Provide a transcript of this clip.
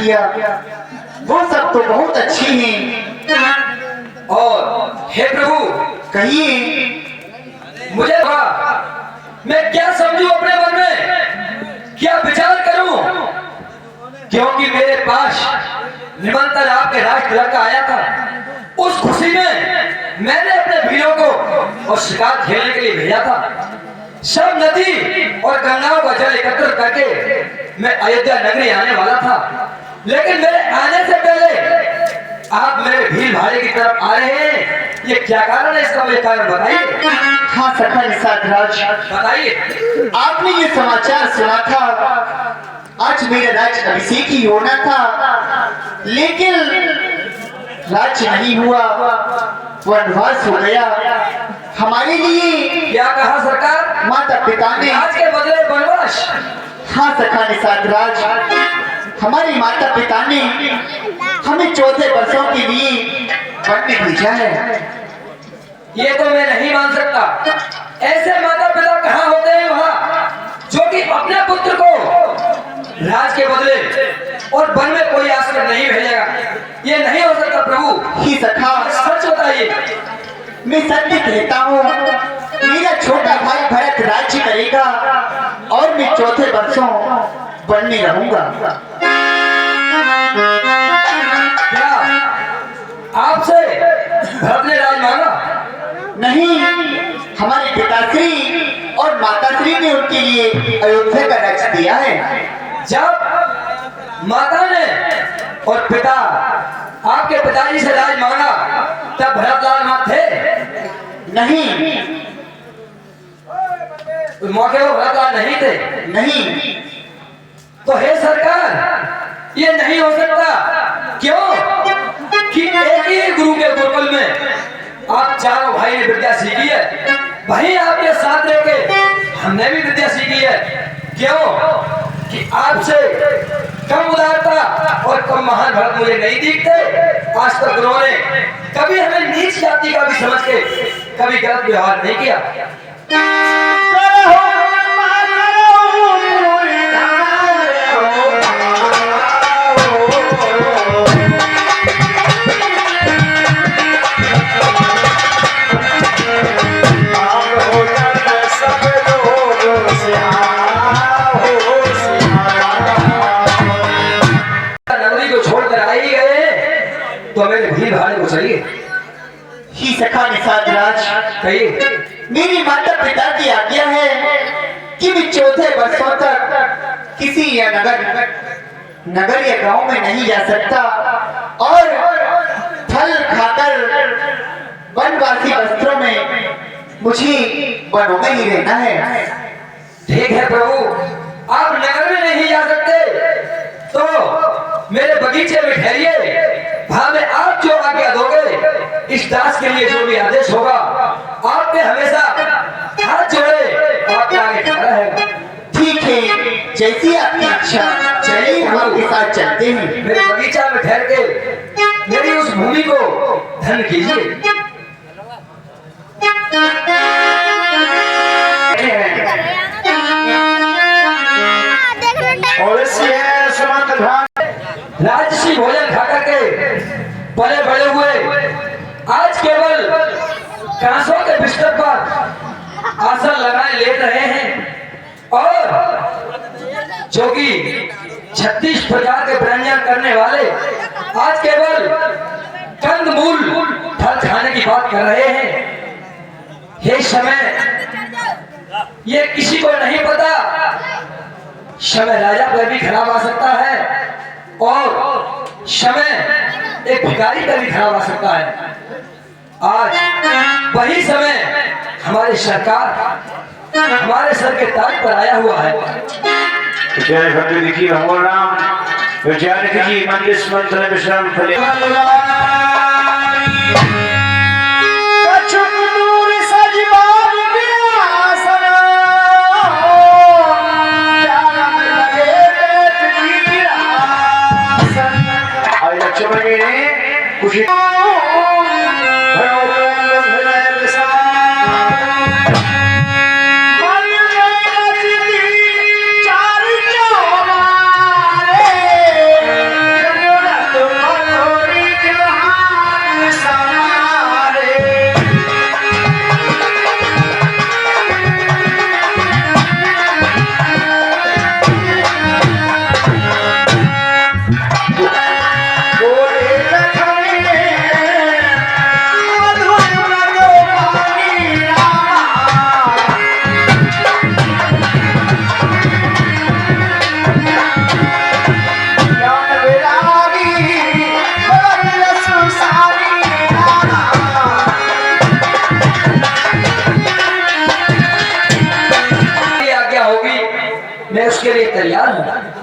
किया वो सब तो बहुत अच्छी हैं। और हे प्रभु कहिए मुझे मैं क्या समझूं अपने मन में, क्या विचार करूं, क्योंकि मेरे पास निमंत्रण आपके राजतिलक का आया था। उस खुशी में मैंने अपने वीरों को और शिकार खेलने के लिए भेजा था। सब नदी और गंगाओं का जल एकत्र करके मैं अयोध्या नगरी आने वाला था, लेकिन मेरे आने से पहले आप मेरे भीड़ भाड़े की तरफ आ रहे हैं। ये क्या कारण है, इसका मुझे कारण बताइए। हाँ सखा निषाद राज, बताइए। आपने ये समाचार सुना था, आज मेरा राज्य अभिषेक ही होना था, लेकिन राज्य नहीं हुआ, वनवास हो गया। हमारे लिए क्या कहा सरकार? माता पिता ने आज के बदले वनवास। हाँ सखा निषाद राज, हमारे माता पिता ने हमें 14 वर्षों के लिए वन में भेजा है। ये तो मैं नहीं मान सकता। ऐसे माता पिता कहाँ होते हैं वहाँ, जो कि अपने पुत्र को राज के बदले और वन में कोई आश्रय नहीं भेजेगा। ये नहीं हो सकता प्रभु। ही सखा सच बताइए। मैं सत्य कहता हूँ, मेरा छोटा भाई भरत राज्य करेगा और मैं 14 वर्षों वन में रहूंगा। क्या आपसे भरत ने राज मांगा? नहीं, हमारे पिताश्री और माताश्री ने उनके लिए अयोध्या का राज्य दिया है। जब माता ने और पिता आपके पिताजी से राज मांगा, तब भरतलाल वहां थे? नहीं, उस मौके पर भरतलाल नहीं थे? नहीं। तो हे सरकार, ये नहीं हो सकता। क्यों कि एक ही गुरु के गुरुकुल में आप चारों भाई ने विद्या सीखी है, वहीं आपके साथ रह के हमने भी विद्या सीखी है। क्यों कि आपसे कम उदारता और कम महान भरत मुझे नहीं दिखते। आज तक उन्होंने कभी हमें नीच जाति का भी समझ के कभी गलत व्यवहार नहीं किया। तो मेरे भीड़ भाड़ को चलिए। ही सखा निषाद राज, कहिए। मेरी माता पिता की आज्ञा है कि मैं 14 वर्षों तक किसी या नगर या गांव में नहीं जा सकता और फल खाकर वनवासी वस्त्रों में मुझे वनों में ही रहना है। ठीक है प्रभु, आप नगर में नहीं जा सकते तो मेरे बगीचे में ठहरिए। वहां में आप जो आज्ञा दोगे, इस दास के लिए जो भी आदेश होगा, आपने हमेशा हाथ जोड़े आपके आगे खड़ा है। ठीक है, जैसी आपकी इच्छा। चलिए हम आपके साथ चलते हैं। मेरे बगीचा में ठहर के मेरी उस भूमि को धन कीजिए। राजसी भोजन खा करके पले बड़े हुए, आज केवल कांसों के बिस्तर पर आसन लगाए लेट रहे हैं। और जो कि 36 प्रकार के व्यंजन करने वाले आज केवल कंदमूल फल खाने की बात कर रहे हैं। ये समय ये किसी को नहीं पता, समय राजा पर भी खराब आ सकता है और समय एक भिखारी पर भी खराब आ सकता है। आज वही समय हमारी सरकार हमारे सर के ताज पर आया हुआ है। मंत्र विश्राम फले खुशी हूँ